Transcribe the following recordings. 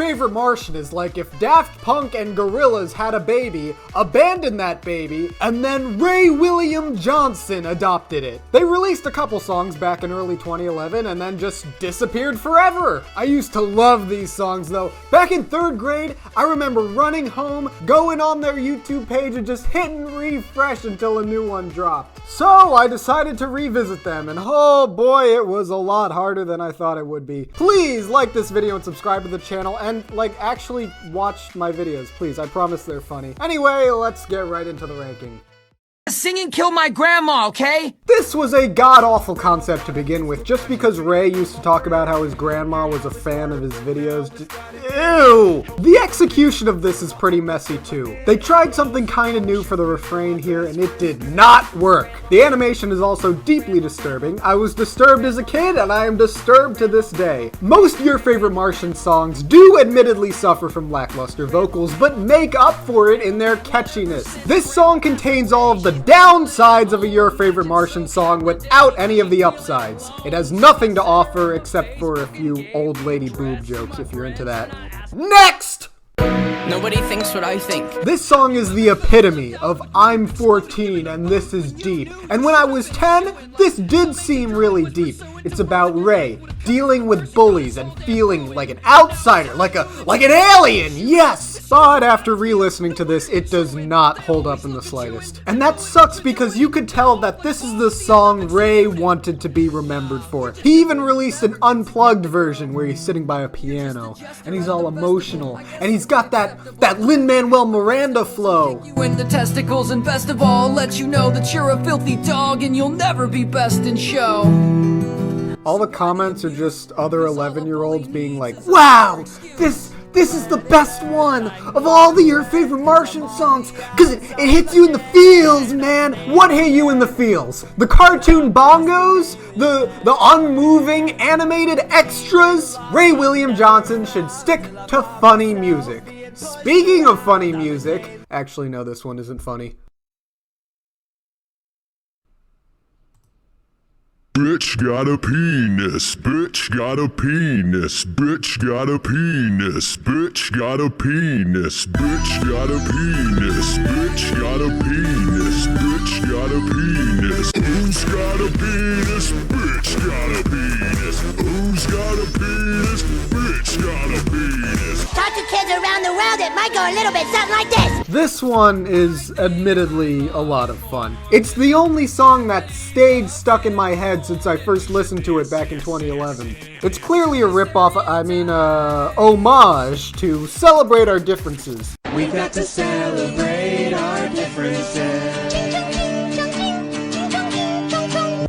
Favorite Martian is like if Daft Punk and Gorillaz had a baby, abandoned that baby, and then Ray William Johnson adopted it. They released a couple songs back in early 2011 and then just disappeared forever. I used to love these songs though. Back in 3rd grade, I remember running home, going on their YouTube page and just hitting refresh until a new one dropped. So I decided to revisit them, and oh boy, it was a lot harder than I thought it would be. Please like this video and subscribe to the channel, and actually watch my videos, please. I promise they're funny. Anyway, let's get right into the ranking. Singing killed my grandma, okay? This was a god-awful concept to begin with, just because Ray used to talk about how his grandma was a fan of his videos. Ew! The execution of this is pretty messy too. They tried something kinda new for the refrain here, and it did not work. The animation is also deeply disturbing. I was disturbed as a kid, and I am disturbed to this day. Most Your Favorite Martian songs do admittedly suffer from lackluster vocals, but make up for it in their catchiness. This song contains all of the downsides of a Your Favorite Martian song without any of the upsides. It has nothing to offer except for a few old lady boob jokes if you're into that. Next! Nobody thinks what I think. This song is the epitome of I'm 14 and this is deep. And when I was 10, this did seem really deep. It's about Ray dealing with bullies and feeling like an outsider, like an alien, yes! But after re-listening to this, it does not hold up in the slightest. And that sucks because you could tell that this is the song Ray wanted to be remembered for. He even released an unplugged version where he's sitting by a piano and he's all emotional and he's got that Lin-Manuel Miranda flow. You in the testicles, and best of all, let you know that you're a filthy dog and you'll never be best in show. All the comments are just other 11-year-olds being like, wow, this is the best one of all the Your Favorite Martian songs, because it hits you in the feels, man. What hit you in the feels? The cartoon bongos? The unmoving animated extras? Ray William Johnson should stick to funny music. Speaking of funny music, actually no, this one isn't funny. Bitch got a penis, bitch got a penis, bitch got a penis, bitch got a penis, bitch got a penis, bitch got a penis, bitch got a penis. Who's got a penis? Bitch got a penis. Who's got a penis? Bitch got a penis. Talk to kids around the world, it might go a little bit something like this. This one is admittedly a lot of fun. It's the only song that stayed stuck in my head since I first listened to it back in 2011. It's clearly a ripoff, homage to Celebrate Our Differences. We've got to celebrate our differences.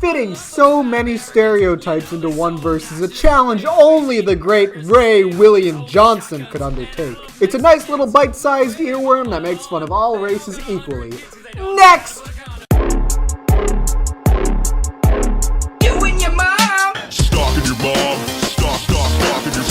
Fitting so many stereotypes into one verse is a challenge only the great Ray William Johnson could undertake. It's a nice little bite-sized earworm that makes fun of all races equally. Next!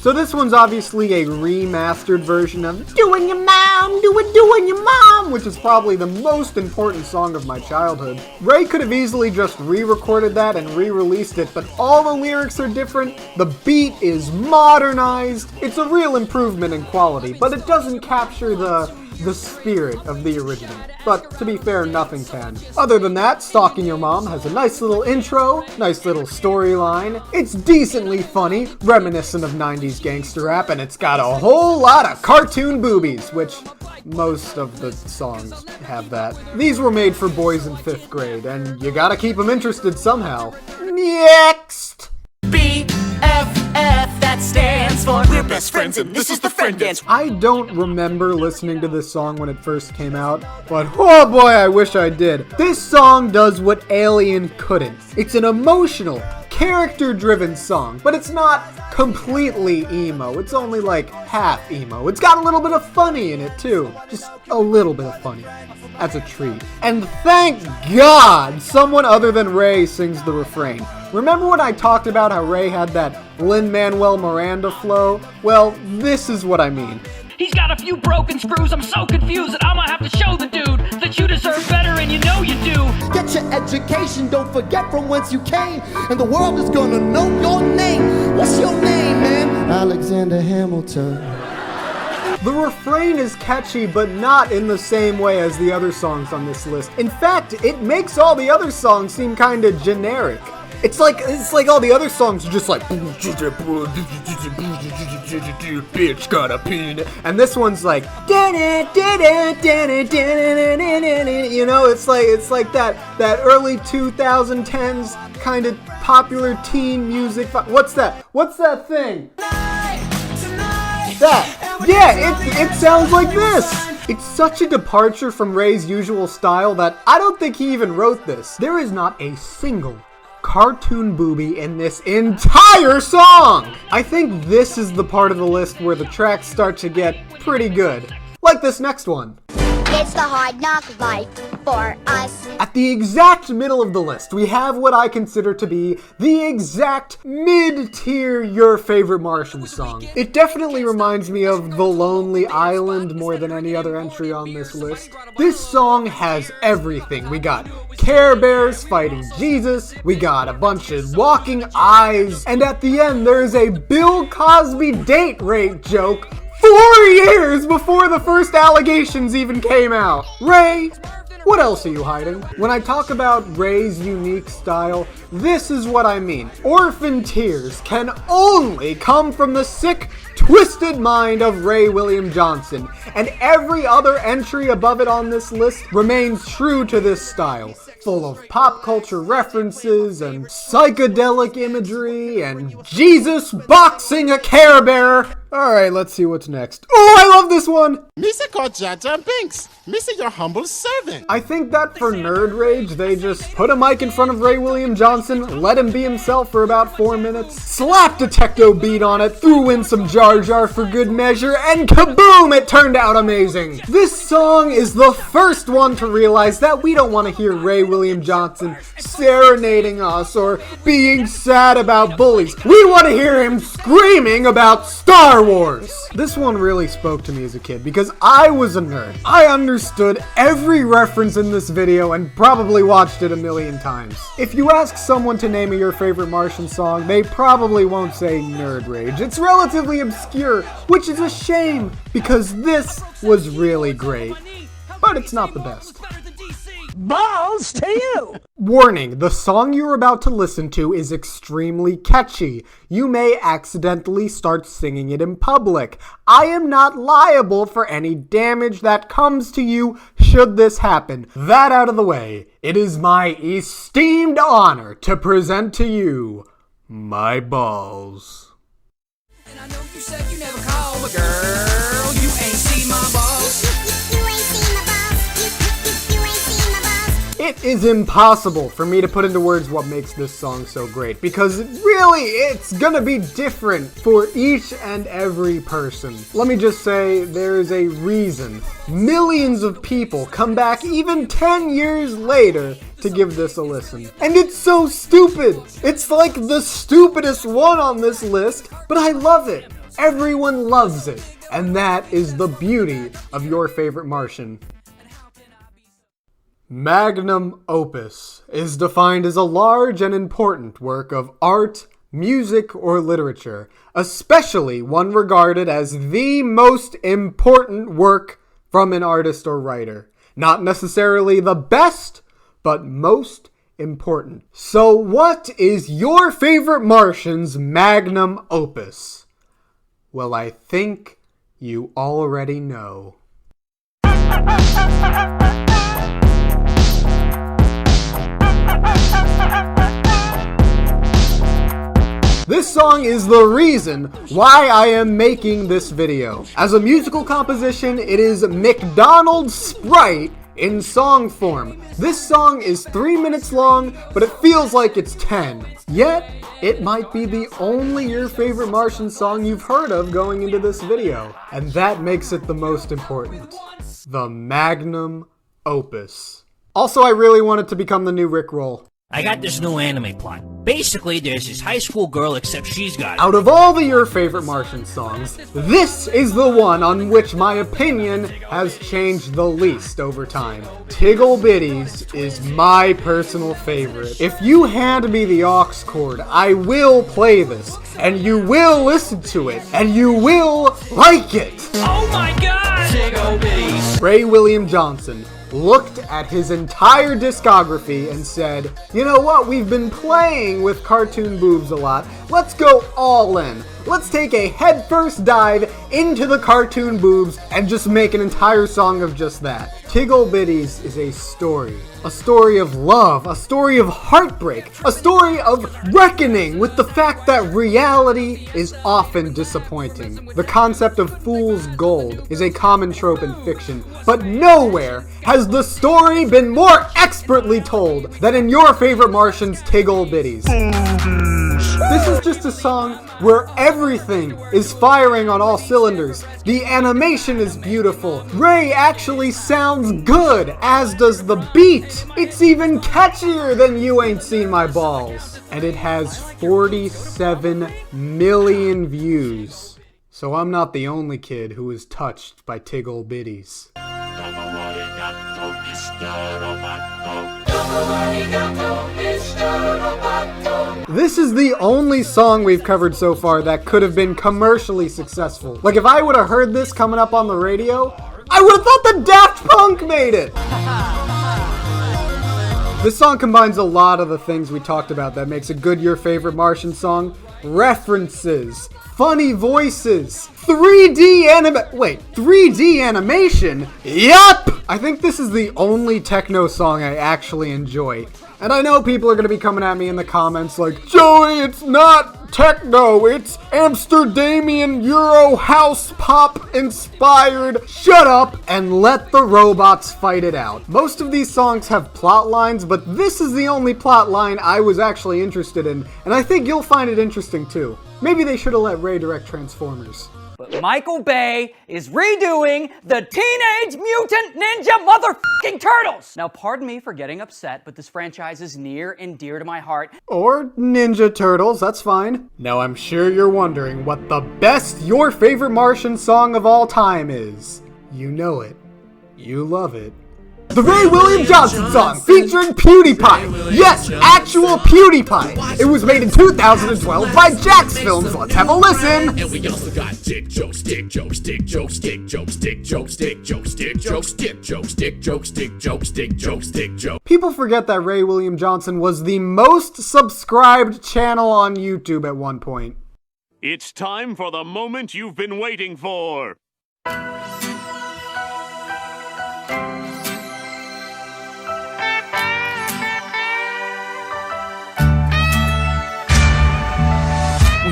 So this one's obviously a remastered version of Doing Your Mom, Doing Your Mom, which is probably the most important song of my childhood. Ray could have easily just re-recorded that and re-released it, but all the lyrics are different, the beat is modernized, it's a real improvement in quality, but it doesn't capture the spirit of the original. But to be fair, nothing can. Other than that, Stalking Your Mom has a nice little intro, nice little storyline, it's decently funny, reminiscent of 90s gangster rap, and it's got a whole lot of cartoon boobies, which most of the songs have that. These were made for boys in 5th grade, and you gotta keep them interested somehow. Next! BFF, that stands for We're Best Friends and This is the Friend Dance. I don't remember listening to this song when it first came out, but oh boy, I wish I did. This song does what Alien couldn't. It's an emotional, character-driven song, but it's not completely emo. It's only like half emo. It's got a little bit of funny in it too. Just a little bit of funny. That's a treat. And thank God someone other than Ray sings the refrain. Remember when I talked about how Ray had that Lin-Manuel Miranda flow? Well, this is what I mean. He's got a few broken screws, I'm so confused that I'ma have to show the dude that you deserve better and you know you do. Get your education, don't forget from whence you came, and the world is gonna know your name. What's your name, man? Alexander Hamilton. The refrain is catchy, but not in the same way as the other songs on this list. In fact, it makes all the other songs seem kinda generic. It's like all the other songs are just like bitch got a penis, and this one's like you know, it's like that early 2010s kind of popular teen music. What's that thing? It sounds like this. It's such a departure from Ray's usual style that I don't think he even wrote this. There is not a single cartoon booby in this entire song! I think this is the part of the list where the tracks start to get pretty good. Like this next one. It's the hard knock life for us. At the exact middle of the list, we have what I consider to be the exact mid-tier Your Favorite Martian song. It definitely reminds me of The Lonely Island more than any other entry on this list. This song has everything. We got Care Bears fighting Jesus, we got a bunch of walking eyes, and at the end there's a Bill Cosby date rape joke 4 years before the first allegations even came out. Ray, what else are you hiding? When I talk about Ray's unique style, this is what I mean. Orphan Tears can only come from the sick, twisted mind of Ray William Johnson, and every other entry above it on this list remains true to this style, full of pop culture references and psychedelic imagery and Jesus boxing a Care Bear. Alright, let's see what's next. Oh, I love this one! Mr. Jaja Binks, Mr. Your humble servant. I think that for Nerd Rage, they just put a mic in front of Ray William Johnson, let him be himself for about 4 minutes, slapped a techno beat on it, threw in some Jar Jar for good measure, and kaboom, it turned out amazing! This song is the first one to realize that we don't want to hear Ray William Johnson serenading us or being sad about bullies. We want to hear him screaming about Star Wars! This one really spoke to me as a kid because I was a nerd. I understood every reference in this video and probably watched it a million times. If you ask someone to name a Your Favorite Martian song, they probably won't say Nerd Rage. It's relatively obscure, which is a shame because this was really great. But it's not the best. Balls to you! Warning, the song you're about to listen to is extremely catchy. You may accidentally start singing it in public. I am not liable for any damage that comes to you should this happen. That out of the way, it is my esteemed honor to present to you my balls. And I know you said you never call, but girl, you ain't seen my balls. It is impossible for me to put into words what makes this song so great, because really, it's gonna be different for each and every person. Let me just say, there is a reason millions of people come back even 10 years later to give this a listen. And it's so stupid! It's like the stupidest one on this list, but I love it. Everyone loves it. And that is the beauty of Your Favorite Martian. Magnum opus is defined as a large and important work of art, music, or literature, especially one regarded as the most important work from an artist or writer. Not necessarily the best, but most important. So what is Your Favorite Martian's magnum opus? Well, I think you already know. This song is the reason why I am making this video. As a musical composition, it is McDonald's Sprite in song form. This song is 3 minutes long, but it feels like it's 10. Yet, it might be the only Your Favorite Martian song you've heard of going into this video. And that makes it the most important. The magnum opus. Also, I really want it to become the new Rickroll. I got this new anime plot. Basically, there's this high school girl, except she's got... Out of all the Your Favorite Martian songs, this is the one on which my opinion has changed the least over time. Tig Ol Bitties is my personal favorite. If you hand me the aux cord, I will play this, and you will listen to it, and you will like it! Oh, my god! Tig Ol Bitties. Ray William Johnson looked at his entire discography and said, you know what, we've been playing with cartoon boobs a lot. Let's go all in. Let's take a headfirst dive into the cartoon boobs and just make an entire song of just that. Tig Ol Bitties is a story of love, a story of heartbreak, a story of reckoning with the fact that reality is often disappointing. The concept of fool's gold is a common trope in fiction, but nowhere has the story been more expertly told than in Your Favorite Martian's Tig Ol Bitties. This is just a song where everything is firing on all cylinders. The animation is beautiful. Ray actually sounds good, as does the beat. It's even catchier than You Ain't Seen My Balls. And it has 47 million views. So I'm not the only kid who was touched by Tig Ol Bitties. This is the only song we've covered so far that could have been commercially successful. Like, if I would have heard this coming up on the radio, I would have thought the Daft Punk made it! This song combines a lot of the things we talked about that makes a good Your Favorite Martian song. References, funny voices, 3D animation? Yup! I think this is the only techno song I actually enjoy. And I know people are going to be coming at me in the comments like, Joey, it's not techno, it's Amsterdamian Euro house pop inspired. Shut up and let the robots fight it out. Most of these songs have plot lines, but this is the only plot line I was actually interested in, and I think you'll find it interesting too. Maybe they should have let Ray direct Transformers. But Michael Bay is redoing the Teenage Mutant Ninja Motherfucking Turtles! Now, pardon me for getting upset, but this franchise is near and dear to my heart. Or Ninja Turtles, that's fine. Now I'm sure you're wondering what the best Your Favorite Martian song of all time is. You know it. You love it. The Ray William Johnson song featuring PewDiePie. Yes, actual PewDiePie. It was made in 2012 by Jax Films. Let's have a listen. And we also got dick jokes, dick jokes, dick jokes, dick jokes, dick jokes, dick jokes, dick jokes, dick jokes, dick jokes, dick jokes, dick jokes, dick jokes. People forget that Ray William Johnson was the most subscribed channel on YouTube at one point. It's time for the moment you've been waiting for.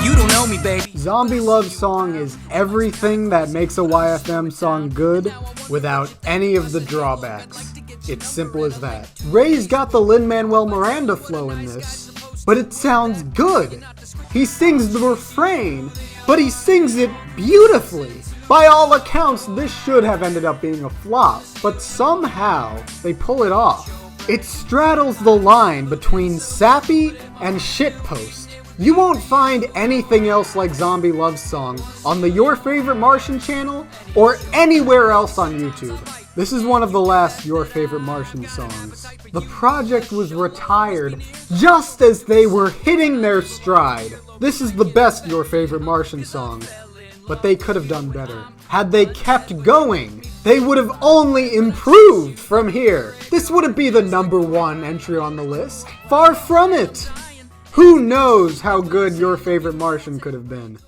You don't know me, baby. Zombie Love Song is everything that makes a YFM song good without any of the drawbacks. It's simple as that. Ray's got the Lin-Manuel Miranda flow in this, but it sounds good. He sings the refrain, but he sings it beautifully. By all accounts, this should have ended up being a flop, but somehow they pull it off. It straddles the line between sappy and shitpost. You won't find anything else like Zombie Love Song on the Your Favorite Martian channel or anywhere else on YouTube. This is one of the last Your Favorite Martian songs. The project was retired just as they were hitting their stride. This is the best Your Favorite Martian song, but they could have done better. Had they kept going, they would have only improved from here. This wouldn't be the #1 entry on the list. Far from it. Who knows how good Your Favorite Martian could have been?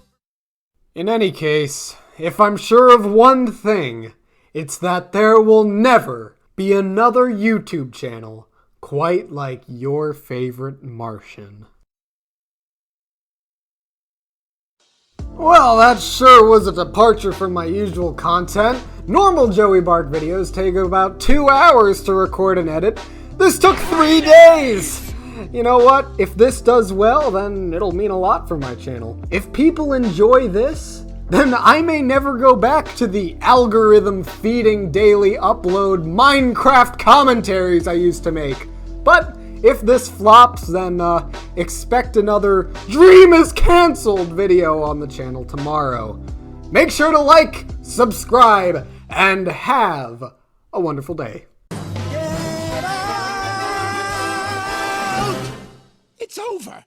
In any case, if I'm sure of one thing, it's that there will never be another YouTube channel quite like Your Favorite Martian. Well, that sure was a departure from my usual content. Normal Joey Bark videos take about 2 hours to record and edit. This took 3 days! You know what? If this does well, then it'll mean a lot for my channel. If people enjoy this, then I may never go back to the algorithm-feeding daily upload Minecraft commentaries I used to make. But if this flops, then expect another Dream is Cancelled video on the channel tomorrow. Make sure to like, subscribe, and have a wonderful day. It's over.